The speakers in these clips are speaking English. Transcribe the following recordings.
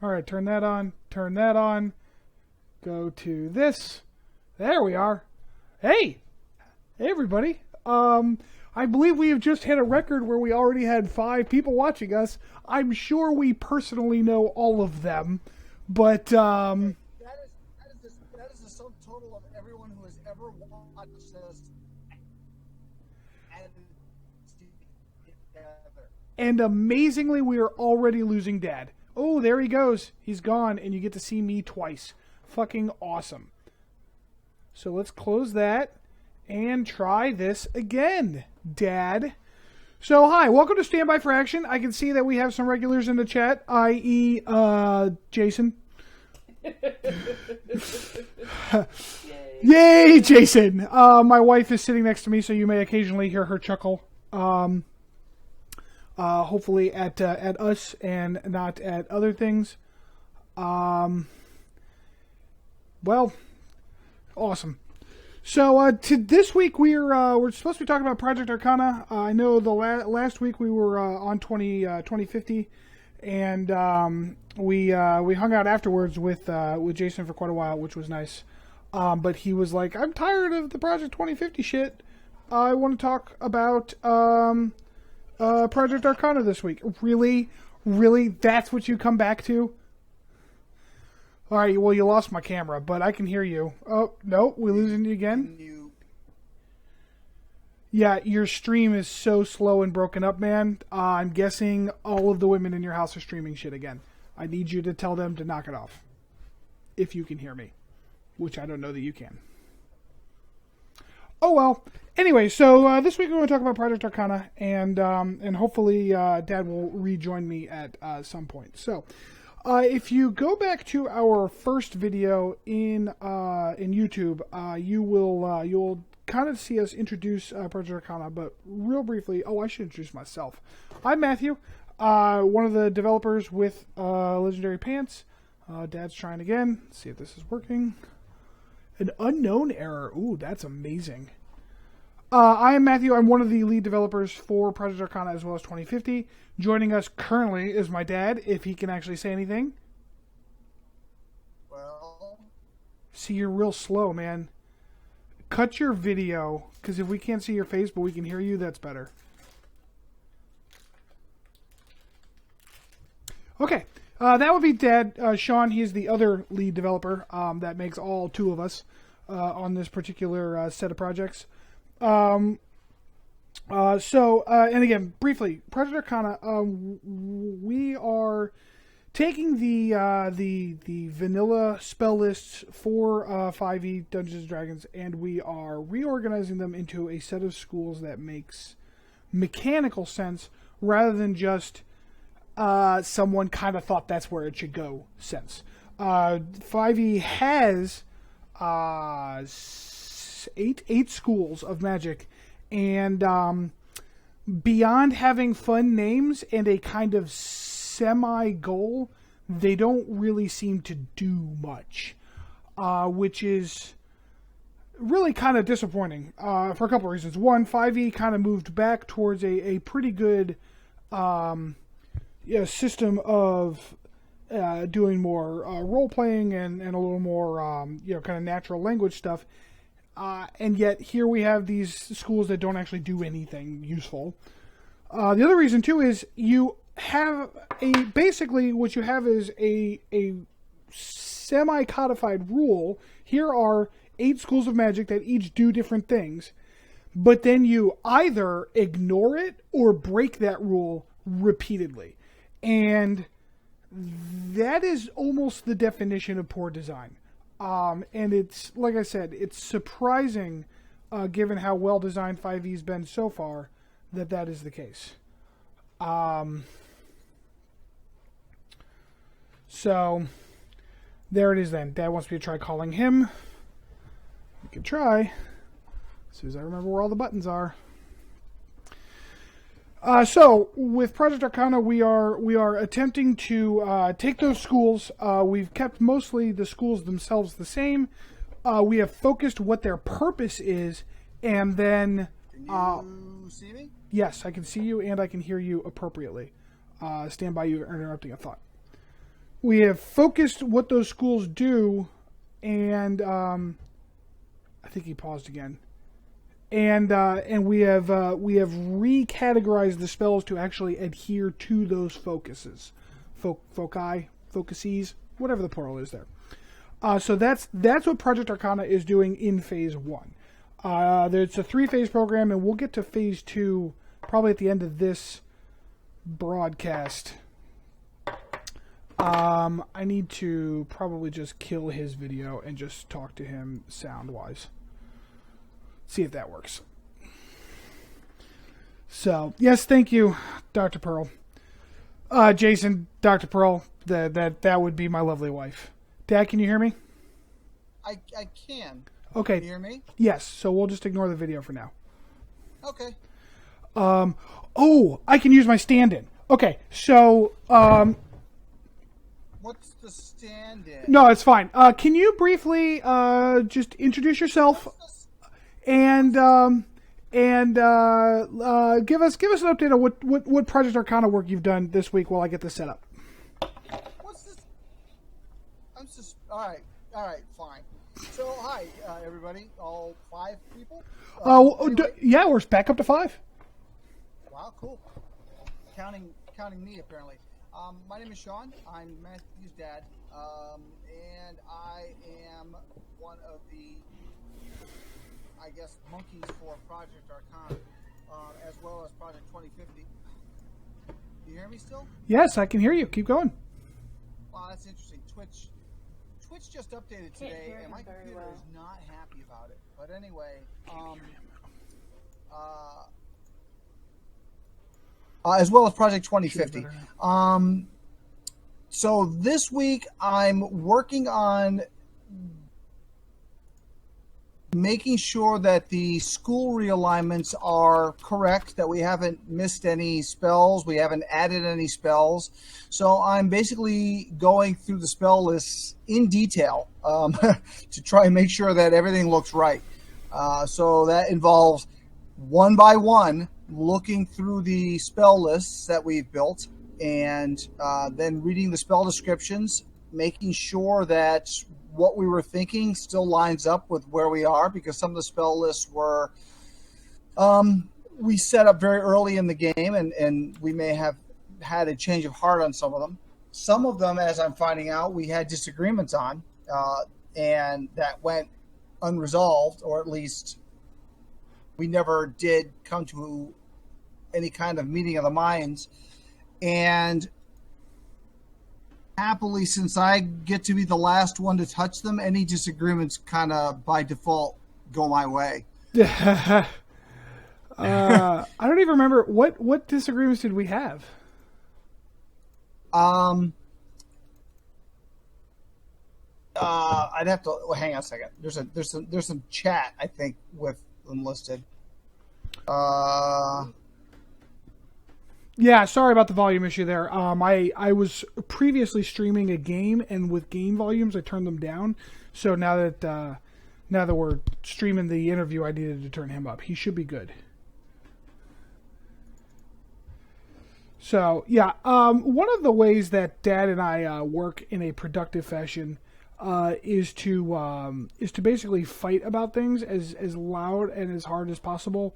All right, turn that on. Turn that on. Go to this. There we are. Hey, everybody. I believe we have just hit a record where we already had 5 people watching us. I'm sure we personally know all of them, but That is the sum total of everyone who has ever watched us together. And amazingly, we are already losing Dad. Oh, there he goes. He's gone, and you get to see me twice. Fucking awesome. So let's close that and try this again, Dad. So, hi, welcome to Standby for Action. I can see that we have some regulars in the chat, i.e., Jason. Yay, Jason! My wife is sitting next to me, so you may occasionally hear her chuckle. Hopefully at us and not at other things. Well, awesome. So this week we're supposed to be talking about Project Arcana. I know the last week we were on 2050, and we hung out afterwards with Jason for quite a while, which was nice. But he was like, "I'm tired of the Project 2050 shit. I want to talk about Project Arcana this week." Really, that's what you come back to? All right, well, you lost my camera, but I can hear you. Oh, no, we're losing you again? Yeah, your stream is so slow and broken up, man. I'm guessing all of the women in your house are streaming shit again. I need you to tell them to knock it off. If you can hear me. Which I don't know that you can. Oh, well. Anyway, so this week we're going to talk about Project Arcana, and hopefully Dad will rejoin me at some point. So, if you go back to our first video in YouTube, you'll kind of see us introduce Project Arcana, but real briefly, I should introduce myself. I'm Matthew, one of the developers with Legendary Pants. Dad's trying again. Let's see if this is working. An unknown error. Ooh, that's amazing. I am Matthew. I'm one of the lead developers for Project Arcana as well as 2050. Joining us currently is my dad, if he can actually say anything. Well, see, you're real slow, man. Cut your video, because if we can't see your face but we can hear you, that's better. Okay, that would be Dad. Shawn, he's the other lead developer that makes all 2 of us on this particular set of projects. And again, briefly, Project Arcana, we are taking the vanilla spell lists for 5e Dungeons & Dragons, and we are reorganizing them into a set of schools that makes mechanical sense rather than just someone kind of thought that's where it should go sense. 5e has 8 schools of magic, and beyond having fun names and a kind of semi-goal, they don't really seem to do much, which is really kind of disappointing for a couple of reasons. One, 5e kind of moved back towards a pretty good system of doing more role-playing and a little more kind of natural language stuff. And yet here we have these schools that don't actually do anything useful. The other reason too is you have basically what you have is a semi-codified rule. Here are 8 schools of magic that each do different things, but then you either ignore it or break that rule repeatedly. And that is almost the definition of poor design. And it's, like I said, it's surprising, given how well designed 5e's been so far, that is the case. So, there it is then. Dad wants me to try calling him. We can try. As soon as I remember where all the buttons are. So, with Project Arcana, we are attempting to take those schools. We've kept mostly the schools themselves the same. We have focused what their purpose is, and then... Can you see me? Yes, I can see you, and I can hear you appropriately. Stand by, you are interrupting a thought. focused what those schools do, and I think he paused again. And we have recategorized the spells to actually adhere to those focuses, focuses, whatever the plural is there. So that's what Project Arcana is doing in phase 1. It's a 3-phase program, and we'll get to phase 2 probably at the end of this broadcast. I need to probably just kill his video and just talk to him sound-wise. See if that works. So, yes, thank you, Dr. Pearl. Jason, Dr. Pearl, that would be my lovely wife. Dad, can you hear me? I can. Okay. Can you hear me? Yes, so we'll just ignore the video for now. Okay. Oh, I can use my stand-in. Okay, so, What's the stand-in? no, it's fine. Can you briefly, just introduce yourself and give us an update on what Project Arcana work you've done this week while I get this set up. What's this? I'm just... All right, fine. So, hi, everybody. All 5 people? Anyway. Yeah, we're back up to 5. Wow, cool. Counting me, apparently. My name is Shawn. I'm Matthew's dad. And I am one of the, I guess, monkeys for Project Arcana, as well as Project 2050. You hear me still? Yes, I can hear you. Keep going. Wow, that's interesting. Twitch just updated today, and my computer is not happy about it. But anyway, as well as Project 2050. So this week I'm working on making sure that the school realignments are correct, that we haven't missed any spells, we haven't added any spells. So I'm basically going through the spell lists in detail to try and make sure that everything looks right. So that involves one by one looking through the spell lists that we've built and then reading the spell descriptions, making sure that what we were thinking still lines up with where we are, because some of the spell lists were we set up very early in the game, and we may have had a change of heart on some of them. Some of them, as I'm finding out, we had disagreements on, and that went unresolved, or at least we never did come to any kind of meeting of the minds. And happily, since I get to be the last one to touch them, any disagreements kind of by default go my way. I don't even remember what disagreements did we have. I'd have to hang on a second. There's some chat, I think, with them listed. Yeah, sorry about the volume issue there. I was previously streaming a game, and with game volumes, I turned them down. So now that we're streaming the interview, I needed to turn him up. He should be good. So yeah, one of the ways that Dad and I work in a productive fashion is to basically fight about things as loud and as hard as possible.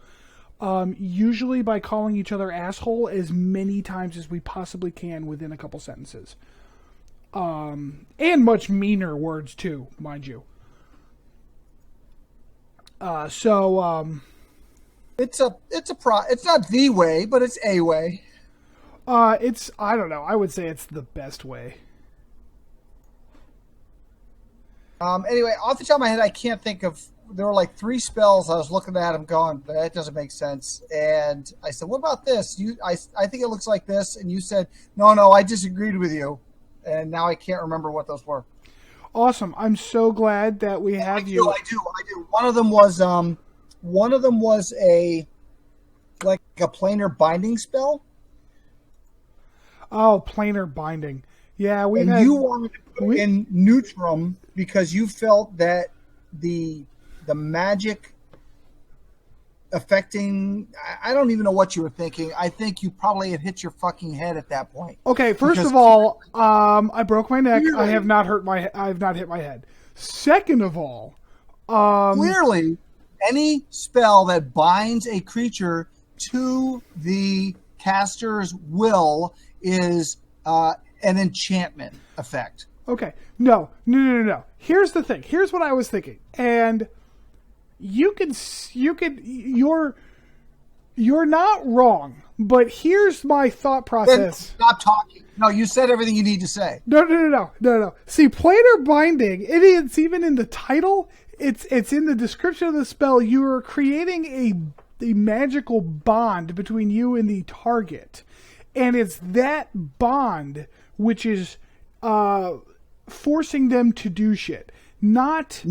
Usually by calling each other asshole as many times as we possibly can within a couple sentences. And much meaner words too, mind you. It's not the way, but it's a way. I don't know. I would say it's the best way. Anyway, off the top of my head, I can't think of. There were like 3 spells. I was looking at them, going, "That doesn't make sense." And I said, "What about this? I think it looks like this." And you said, "No, I disagreed with you." And now I can't remember what those were. Awesome! I'm so glad that we have you. I do. One of them was a planar binding spell. Oh, planar binding. Yeah, you wanted to put in Neutrum because you felt that the magic affecting. I don't even know what you were thinking. I think you probably had hit your fucking head at that point. Okay, first of all, I broke my neck. I have not hit my head. Second of all, clearly, any spell that binds a creature to the caster's will is an enchantment effect. Okay, no. Here's the thing. Here's what I was thinking, and you're not wrong. But here's my thought process. Then stop talking. No, you said everything you need to say. No. See, planar binding, it's even in the title. It's in the description of the spell. You are creating a magical bond between you and the target. And it's that bond which is forcing them to do shit. Not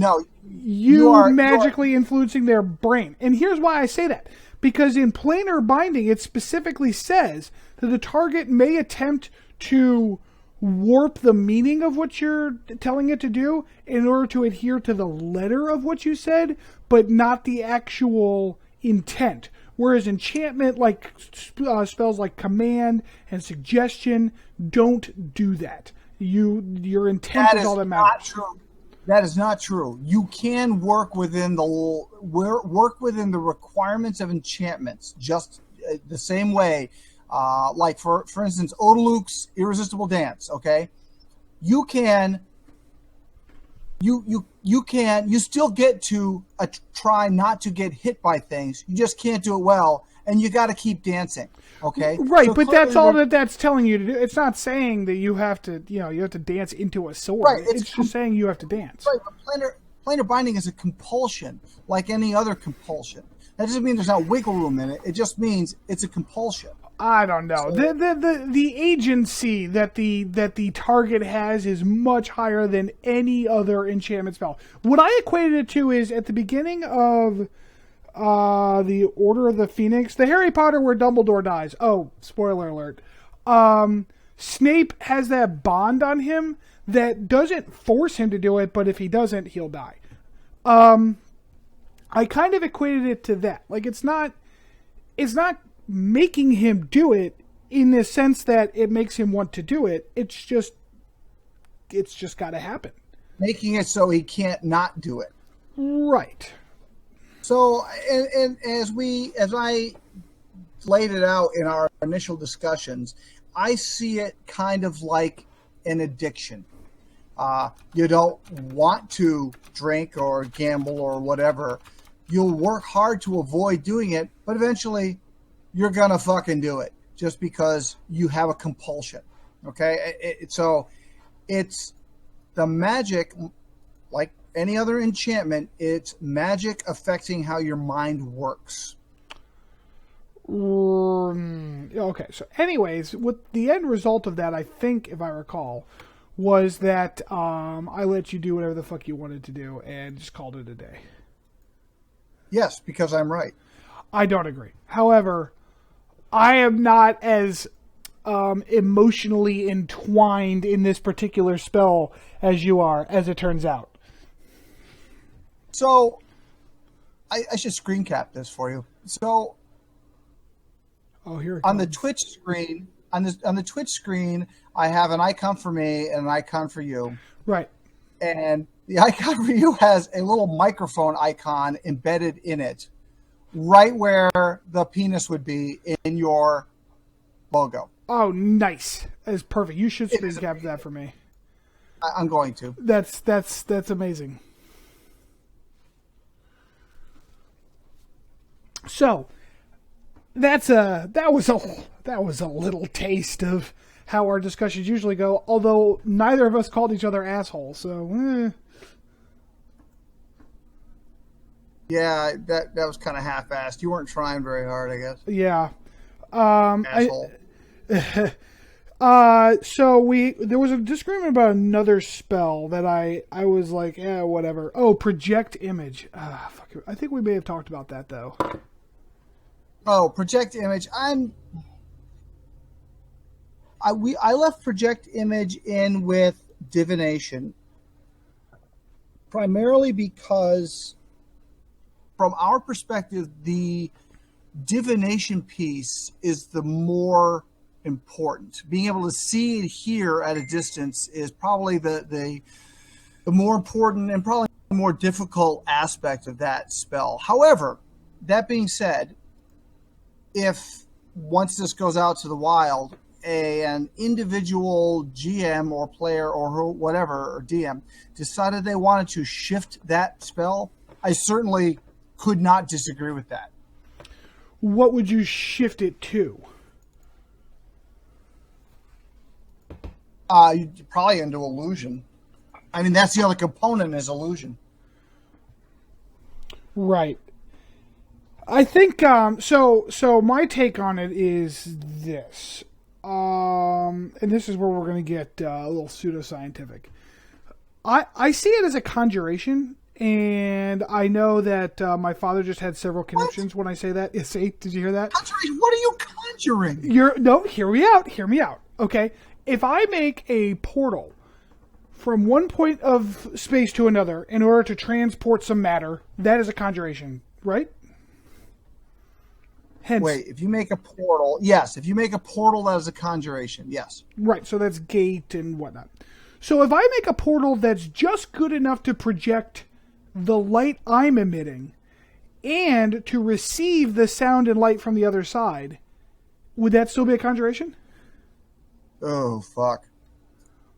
you magically influencing their brain. And here's why I say that. Because in planar binding, it specifically says that the target may attempt to warp the meaning of what you're telling it to do in order to adhere to the letter of what you said, but not the actual intent. Whereas enchantment, like spells like command and suggestion, don't do that. Your intent is all that matters. Not true. That is not true. You can work within the requirements of enchantments, just the same way. Like for instance, Odaluk's Irresistible Dance. Okay, you still get to try not to get hit by things. You just can't do it well, and you got to keep dancing. Okay, right, so but that's all that's telling you to do. It's not saying that you have to, you have to dance into a sword. Right, it's just saying you have to dance. Right, but planar binding is a compulsion, like any other compulsion. That doesn't mean there's not wiggle room in it. It just means it's a compulsion. I don't know. So, the agency that the target has is much higher than any other enchantment spell. What I equated it to is at the beginning of the Order of the Phoenix, the Harry Potter where Dumbledore dies. Oh, spoiler alert. Snape has that bond on him that doesn't force him to do it, but if he doesn't, he'll die. I kind of equated it to that. Like it's not making him do it in the sense that it makes him want to do it. It's just got to happen. Making it so he can't not do it. Right. So, and as I laid it out in our initial discussions, I see it kind of like an addiction. You don't want to drink or gamble or whatever. You'll work hard to avoid doing it, but eventually you're going to fucking do it just because you have a compulsion. Okay? So it's the magic, like any other enchantment, it's magic affecting how your mind works. Okay, so anyways, what the end result of that, I think, if I recall, was that I let you do whatever the fuck you wanted to do and just called it a day. Yes, because I'm right. I don't agree. However, I am not as emotionally entwined in this particular spell as you are, as it turns out. So, I should screen cap this for you. So, here it on comes. the Twitch screen, on the Twitch screen, I have an icon for me and an icon for you. Right. And the icon for you has a little microphone icon embedded in it, right where the penis would be in your logo. Oh, nice. That's perfect. You should screen cap that for me. I'm going to. That's amazing. So, that was a little taste of how our discussions usually go, although neither of us called each other assholes, so Yeah, that was kind of half-assed. You weren't trying very hard, I guess. Yeah. Asshole. So there was a disagreement about another spell that I was like, whatever. Oh, Project Image. Fuck it. I think we may have talked about that, though. Oh, Project Image. I left Project Image in with Divination, primarily because from our perspective, the divination piece is the more important. Being able to see and hear at a distance is probably the more important and probably the more difficult aspect of that spell. However, that being said, if once this goes out to the wild, an individual GM or player or whatever, or DM, decided they wanted to shift that spell, I certainly could not disagree with that. What would you shift it to? Probably into illusion. I mean, that's the other component is illusion. Right. I think so my take on it is this. And this is where we're going to get a little pseudoscientific. I see it as a conjuration, and I know that my father just had several conniptions when I say that. See, did you hear that? Conjuration? What are you conjuring? No, hear me out. Okay, if I make a portal from one point of space to another in order to transport some matter, that is a conjuration, right? Hence, wait, if you make a portal, yes. If you make a portal, that is a conjuration, yes. Right, so that's gate and whatnot. So if I make a portal that's just good enough to project the light I'm emitting and to receive the sound and light from the other side, would that still be a conjuration? Oh, fuck.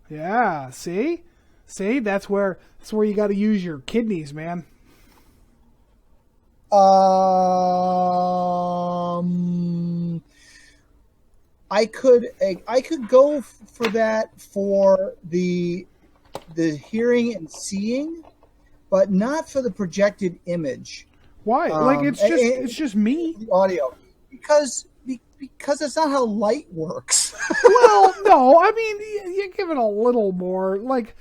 Yeah, see? That's where you got to use your kidneys, man. I could go for that for the hearing and seeing, but not for the projected image. Why? It's just me. The audio, because that's not how light works. Well, no, I mean you give it a little more. Like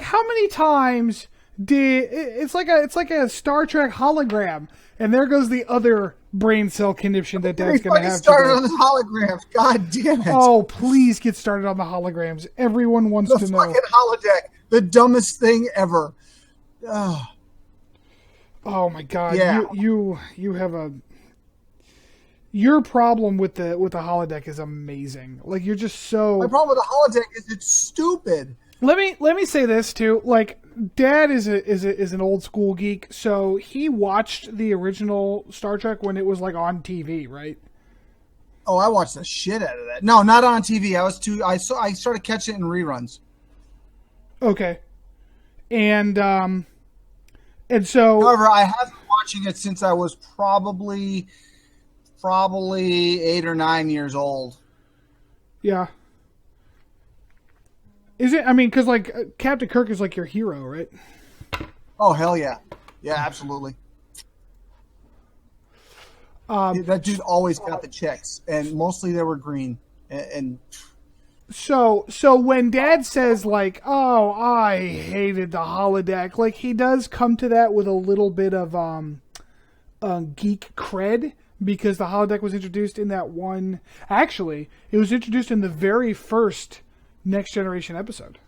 how many times did it's like a Star Trek hologram? And there goes the other brain cell conniption that Dad's going to have. Started on the holograms. God damn it! Oh, please get started on the holograms. Everyone wants to know. The fucking holodeck, the dumbest thing ever. Oh my God! Yeah. You have your problem with the holodeck is amazing. Like you're just so. My problem with the holodeck is it's stupid. Let me say this too. Like, Dad is an old school geek, so he watched the original Star Trek when it was like on TV, right? Oh, I watched the shit out of that. No, not on TV. I started catching it in reruns. Okay, and so. However, I have been watching it since I was probably 8 or 9 years old. Yeah. Is it? I mean, because like Captain Kirk is like your hero, right? Oh hell yeah, yeah, absolutely. That dude always got the checks, and mostly they were green. And so when Dad says like, "Oh, I hated the holodeck," like he does come to that with a little bit of geek cred because the holodeck was introduced in that one. Actually, it was introduced in the very first Next Generation episode.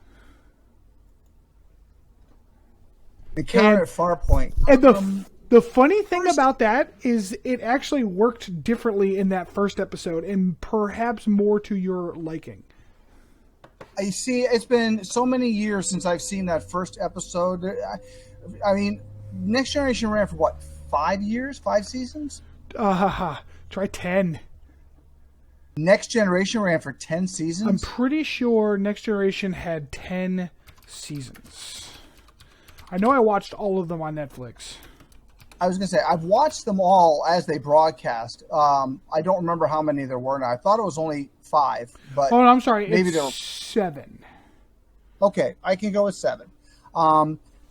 Encounter at Farpoint. And the funny thing about that is it actually worked differently in that first episode and perhaps more to your liking. You see, it's been so many years since I've seen that first episode. I mean, Next Generation ran for what, 5 years? 5 seasons? Try 10. Next Generation ran for 10 seasons? I'm pretty sure Next Generation had 10 seasons. I know I watched all of them on Netflix. I was going to say, I've watched them all as they broadcast. I don't remember how many there were now. I thought it was only 5. But oh, no, I'm sorry. Maybe it's 7. Okay, I can go with 7.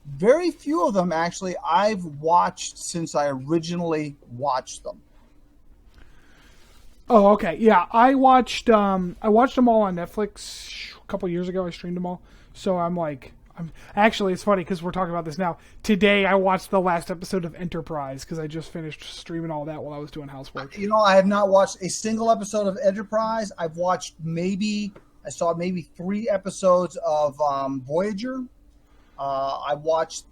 Very few of them, actually, I've watched since I originally watched them. Oh, okay. Yeah, I watched them all on Netflix a couple years ago. I streamed them all. So actually, it's funny because we're talking about this now. Today, I watched the last episode of Enterprise because I just finished streaming all that while I was doing housework. You know, I have not watched a single episode of Enterprise. I saw maybe 3 episodes of Voyager. I watched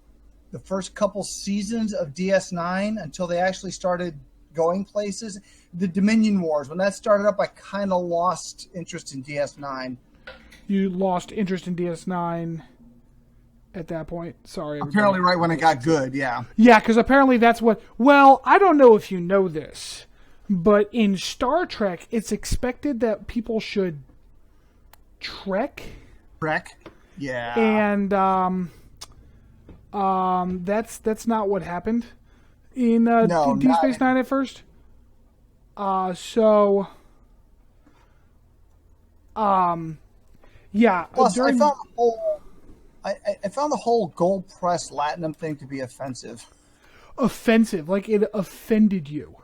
the first couple seasons of DS9 until they actually started going places. The Dominion Wars, when that started up, I kind of lost interest in DS9. You lost interest in DS9 at that point? Sorry. Everybody. Apparently right when it got good, yeah. Yeah, because apparently that's what... Well, I don't know if you know this, but in Star Trek, it's expected that people should trek. Trek? Yeah. And that's not what happened in Deep Space Nine at first. Yeah. Plus, I found the whole gold press Latinum thing to be offensive. Offensive, like it offended you.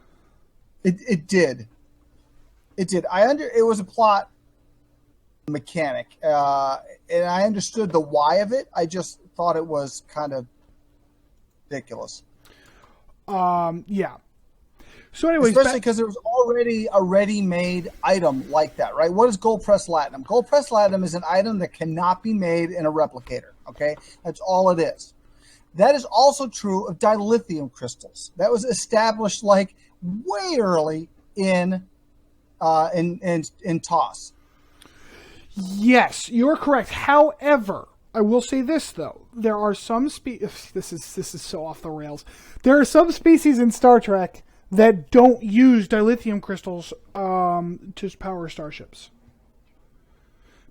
It did. It did. It was a plot mechanic, and I understood the why of it. I just thought it was kind of ridiculous. Yeah. So anyways, especially because there was already a ready-made item like that, right? What is gold press latinum? Gold press latinum is an item that cannot be made in a replicator. Okay, that's all it is. That is also true of dilithium crystals. That was established like way early in TOS. Yes, you're correct. However, I will say this though: there are some species. This is so off the rails. There are some species in Star Trek that don't use dilithium crystals to power starships.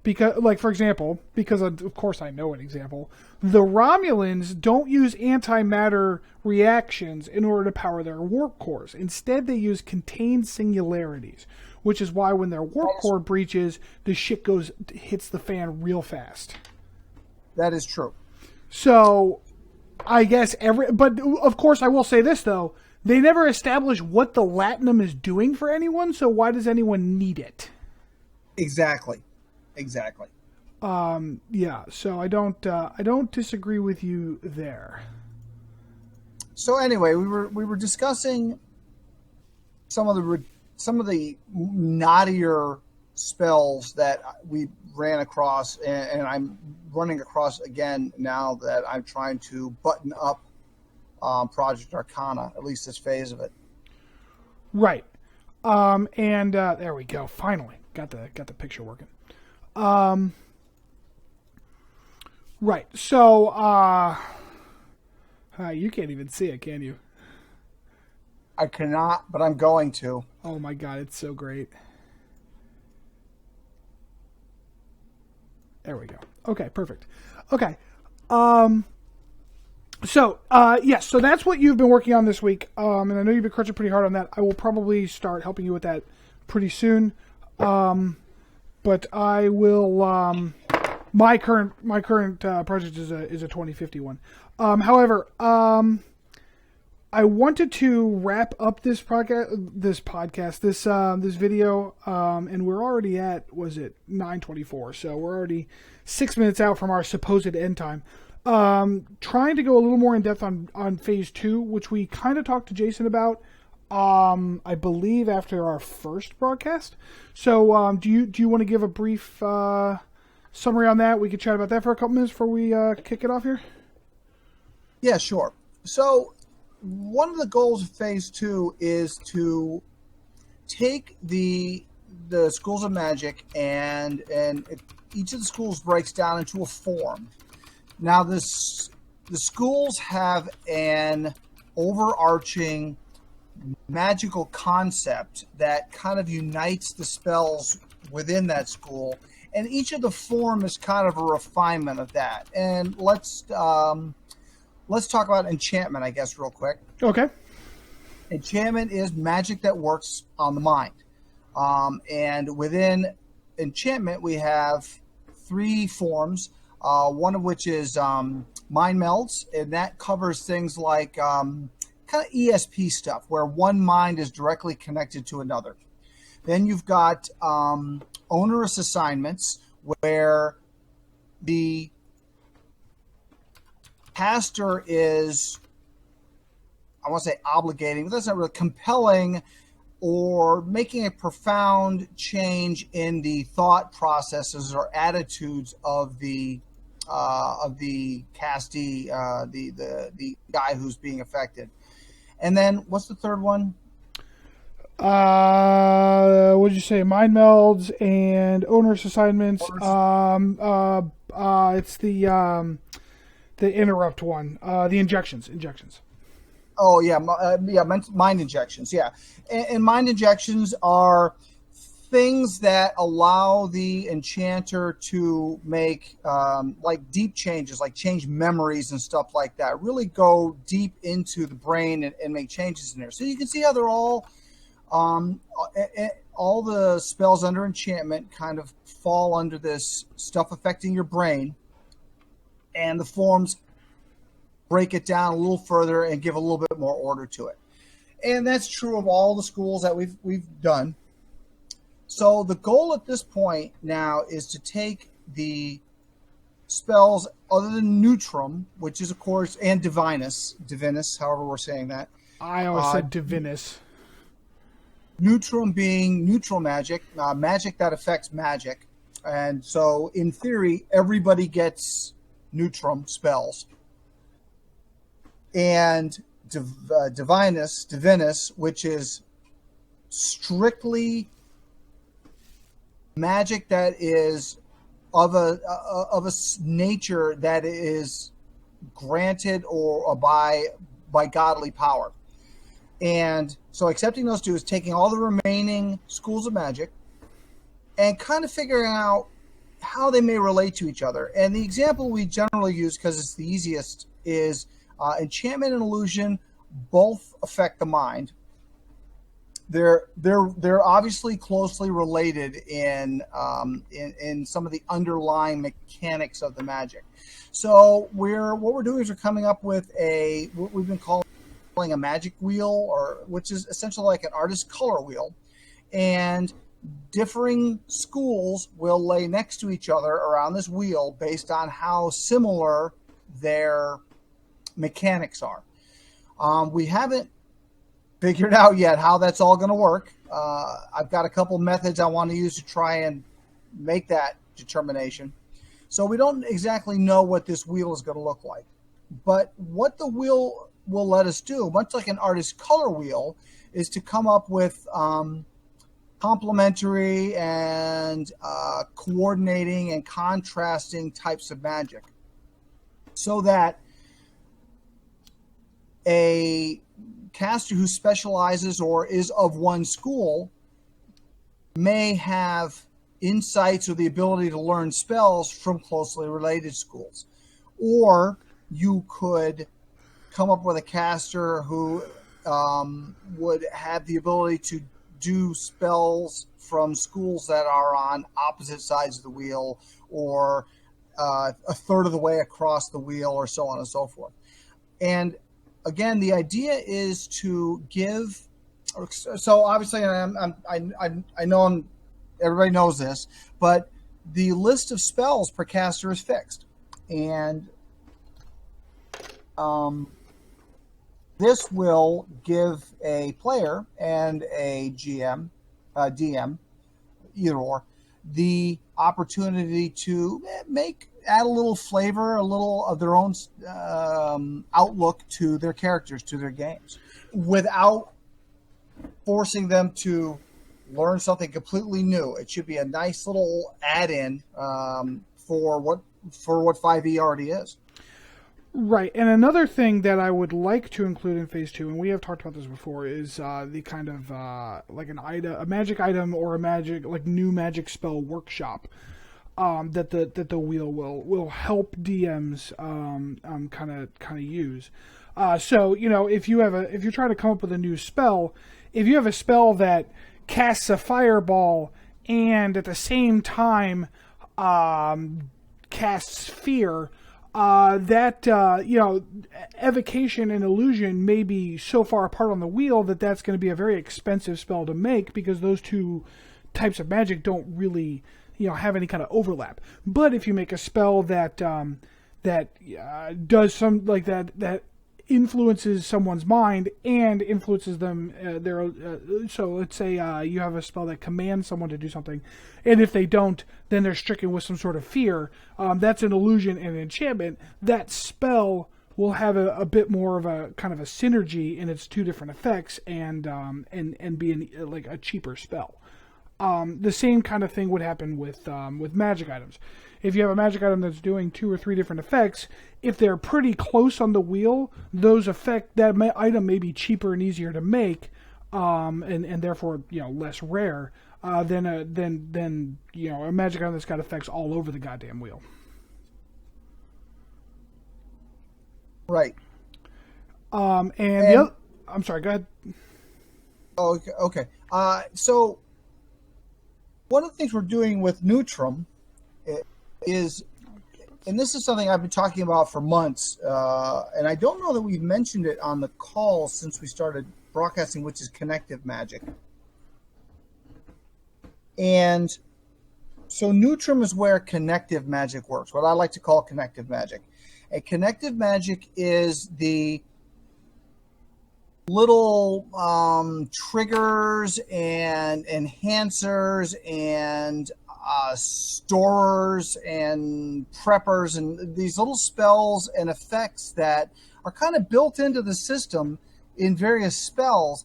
Because, like, for example, because of course I know an example, the Romulans don't use antimatter reactions in order to power their warp cores. Instead, they use contained singularities, which is why when their warp core breaches, the shit hits the fan real fast. That is true. So, I guess but of course I will say this though. They never establish what the latinum is doing for anyone, so why does anyone need it? Exactly. Yeah, so I don't disagree with you there. So anyway, we were discussing some of the naughtier spells that we ran across, and I'm running across again now that I'm trying to button up Project Arcana, at least this phase of it. Right. And there we go. Finally got the picture working. Right. So you can't even see it, can you? I cannot, but I'm going to. Oh my god, it's so great. There we go. Okay, perfect. Okay. So, yes, so that's what you've been working on this week. And I know you've been crunching pretty hard on that. I will probably start helping you with that pretty soon. But I will, my current project is a 2050 one. However, I wanted to wrap up this video, and we're already at, was it 9:24? So we're already 6 minutes out from our supposed end time. Trying to go a little more in depth on phase 2, which we kind of talked to Jason about, I believe after our first broadcast. So, do you want to give a brief, summary on that? We could chat about that for a couple minutes before we, kick it off here. Yeah, sure. So, one of the goals of phase 2 is to take the schools of magic and each of the schools breaks down into a form. Now, the schools have an overarching magical concept that kind of unites the spells within that school, and each of the form is kind of a refinement of that. And let's talk about enchantment, I guess, real quick. Okay. Enchantment is magic that works on the mind. And within enchantment, we have 3 forms, one of which is mind melds, and that covers things like kind of ESP stuff, where one mind is directly connected to another. Then you've got onerous assignments, where the caster is, I want to say obligating, but that's not really compelling or making a profound change in the thought processes or attitudes of the castee, the guy who's being affected. And then what's the third one? What did you say? Mind melds and onerous assignments. It's the interrupt one. The injections. Oh yeah, mind injections. Yeah, and mind injections are things that allow the enchanter to make like deep changes, like change memories and stuff like that. Really go deep into the brain and make changes in there. So you can see how they're all the spells under enchantment kind of fall under this stuff affecting your brain, and the forms break it down a little further and give a little bit more order to it. And that's true of all the schools that we've done. So the goal at this point now is to take the spells other than Neutrum, which is, of course, and Divinus, however we're saying that. I always said Divinus. Neutrum being neutral magic, magic that affects magic. And so, in theory, everybody gets Neutrum spells. And Divinus, which is strictly magic that is of a nature that is granted or by godly power. And so accepting those two is taking all the remaining schools of magic and kind of figuring out how they may relate to each other. And the example we generally use, because it's the easiest, is enchantment and illusion both affect the mind. They're obviously closely related in some of the underlying mechanics of the magic. So what we're doing is we're coming up with what we've been calling a magic wheel, which is essentially like an artist's color wheel, and differing schools will lay next to each other around this wheel based on how similar their mechanics are. We haven't figured out yet how that's all going to work. I've got a couple methods I want to use to try and make that determination. So we don't exactly know what this wheel is going to look like. But what the wheel will let us do, much like an artist's color wheel, is to come up with complementary and coordinating and contrasting types of magic, so that a caster who specializes or is of one school may have insights or the ability to learn spells from closely related schools. Or you could come up with a caster who would have the ability to do spells from schools that are on opposite sides of the wheel, or a third of the way across the wheel, or so on and so forth. And again, the idea is to give. So obviously, I know everybody knows this, but the list of spells per caster is fixed, and this will give a player and a GM, DM, either or, the opportunity to add a little flavor, a little of their own outlook to their characters, to their games, without forcing them to learn something completely new. It should be a nice little add-in for what 5e already is. Right, and another thing that I would like to include in Phase 2, and we have talked about this before, is the kind of like a magic item or new magic spell workshop that the wheel will help DMs kind of use. So if you're trying to come up with a new spell, if you have a spell that casts a fireball and at the same time casts fear. Evocation and illusion may be so far apart on the wheel that's going to be a very expensive spell to make, because those two types of magic don't really, have any kind of overlap. But if you make a spell that does some like that influences someone's mind and influences them. So let's say you have a spell that commands someone to do something, and if they don't, then they're stricken with some sort of fear. That's an illusion and an enchantment. That spell will have a bit more of a kind of a synergy in its two different effects, and be like a cheaper spell. The same kind of thing would happen with magic items. If you have a magic item that's doing 2 or 3 different effects, if they're pretty close on the wheel, that item may be cheaper and easier to make, and therefore less rare than a magic item that's got effects all over the goddamn wheel. Right. I'm sorry. Go ahead. Oh, okay. So one of the things we're doing with Neutrum is, and this is something I've been talking about for months, and I don't know that we've mentioned it on the call since we started broadcasting, which is connective magic. And so Neutrum is where connective magic works, what I like to call connective magic. A connective magic is the little triggers and enhancers and storers and preppers and these little spells and effects that are kind of built into the system in various spells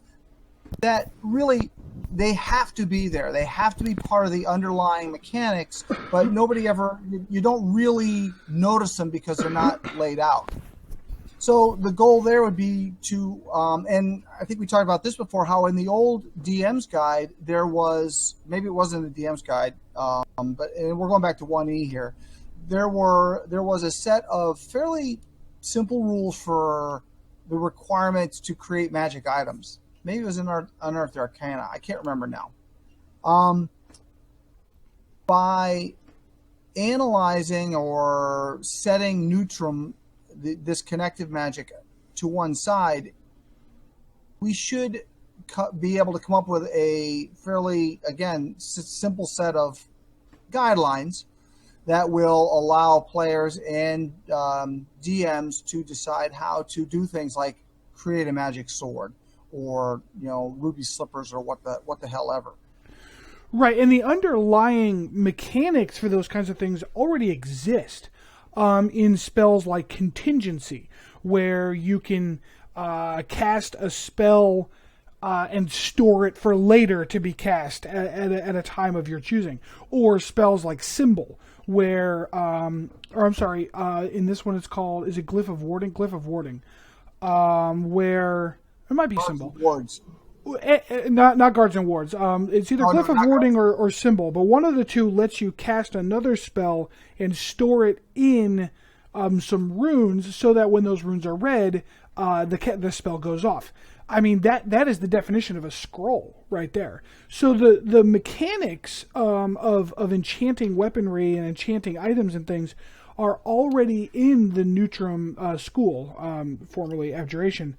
that really, they have to be there. They have to be part of the underlying mechanics, but you don't really notice them because they're not laid out. So the goal there would be to, and I think we talked about this before, how in the old DM's guide, there was, maybe it wasn't the DM's guide, but and we're going back to 1E here. There was a set of fairly simple rules for the requirements to create magic items. Maybe it was in Unearthed Arcana. I can't remember now. By analyzing or setting Neutrum, this connective magic, to one side, we should be able to come up with a fairly, again, simple set of guidelines that will allow players and DMs to decide how to do things like create a magic sword or ruby slippers or what the hell ever. Right, and the underlying mechanics for those kinds of things already exist. In spells like Contingency, where you can cast a spell and store it for later to be cast at a time of your choosing. Or spells like Symbol, where, in this one it's called, is it Glyph of Warding? Glyph of Warding. Where, it might be Symbol. Wards. Not Guards and Wards. It's either Glyph of Warding or Symbol, but one of the two lets you cast another spell and store it in some runes so that when those runes are read, the spell goes off. I mean, that is the definition of a scroll right there. So the mechanics of enchanting weaponry and enchanting items and things are already in the Neutrum school, formerly Abjuration.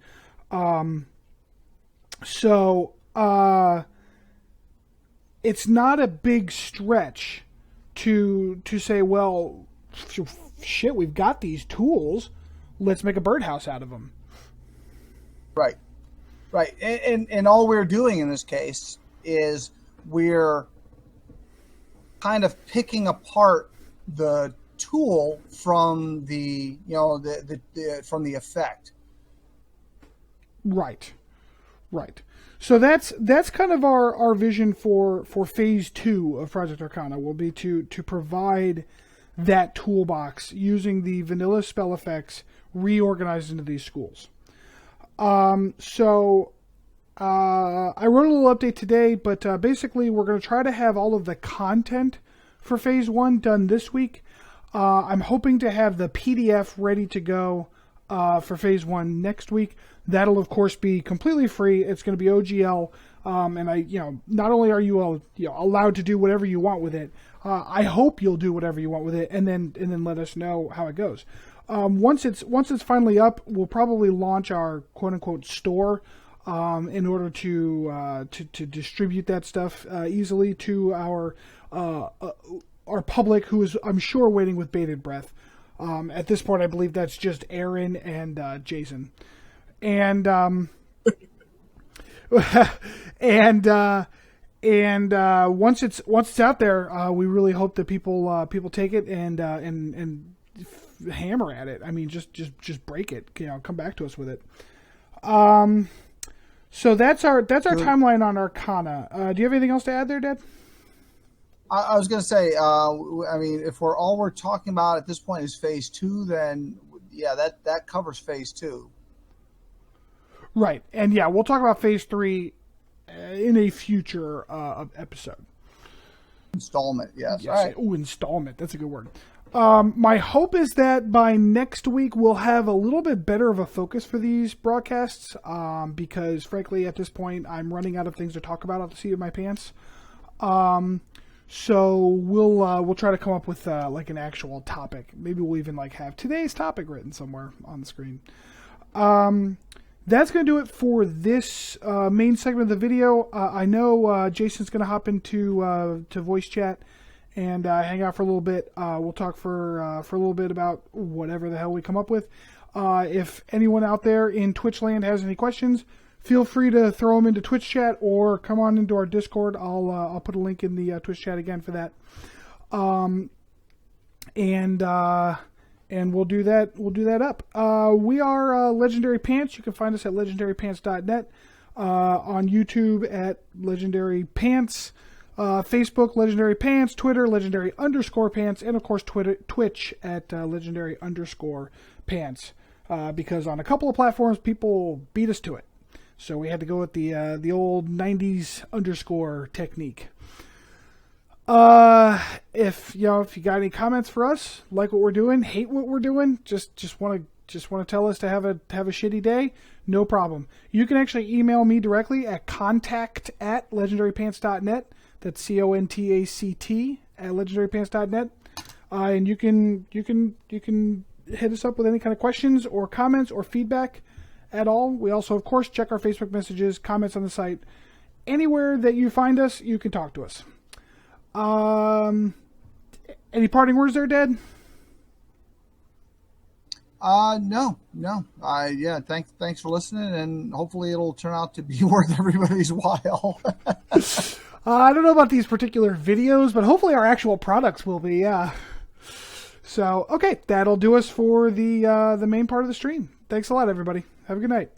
So it's not a big stretch to say, well, shit, we've got these tools, let's make a birdhouse out of them. Right. And all we're doing in this case is we're kind of picking apart the tool from the from the effect. Right. So that's kind of our vision for phase 2 of Project Arcana, will be to provide that toolbox using the vanilla spell effects reorganized into these schools. So I wrote a little update today, but basically we're going to try to have all of the content for phase 1 done this week. I'm hoping to have the PDF ready to go for phase 1 next week. That'll of course be completely free. It's going to be OGL, and not only are you all allowed to do whatever you want with it, I hope you'll do whatever you want with it, and then let us know how it goes. Once it's finally up, we'll probably launch our quote unquote store in order to distribute that stuff easily to our public, who is, I'm sure, waiting with bated breath. At this point, I believe that's just Aaron and Jason. and and once it's out there, we really hope that people take it and hammer at it. I mean, just break it. Come back to us with it. So that's our timeline on Arcana. Do you have anything else to add there, Dad? I was going to say, I mean, if all we're talking about at this point is phase 2, then yeah, that covers phase 2. Right, and yeah, we'll talk about phase 3 in a future episode. Installment, yes. All right. Oh, installment. That's a good word. My hope is that by next week we'll have a little bit better of a focus for these broadcasts, because frankly at this point I'm running out of things to talk about off the seat of my pants. So we'll try to come up with like an actual topic. Maybe we'll even like have today's topic written somewhere on the screen. That's going to do it for this main segment of the video. I know Jason's going to hop into to voice chat and hang out for a little bit. We'll talk for a little bit about whatever the hell we come up with. If anyone out there in Twitch land has any questions, feel free to throw them into Twitch chat or come on into our Discord. I'll put a link in the Twitch chat again for that. And we'll do that. We'll do that up. We are Legendary Pants. You can find us at legendarypants.net. On YouTube at Legendary Pants. Facebook, Legendary Pants. Twitter, Legendary_Pants. And, of course, Twitch at Legendary_Pants. Because on a couple of platforms, people beat us to it. So we had to go with the old 90s underscore technique. If you got any comments for us, like what we're doing, hate what we're doing, just want to tell us to have a shitty day, no problem. You can actually email me directly at contact@legendarypants.net. That's CONTACT at legendarypants.net. And you can hit us up with any kind of questions or comments or feedback at all. We also, of course, check our Facebook messages, comments on the site. Anywhere that you find us, you can talk to us. Any parting words there, Dad? No. Yeah, thanks for listening, and hopefully it'll turn out to be worth everybody's while. I don't know about these particular videos, but hopefully our actual products will be, yeah. So, okay, that'll do us for the main part of the stream. Thanks a lot, everybody. Have a good night.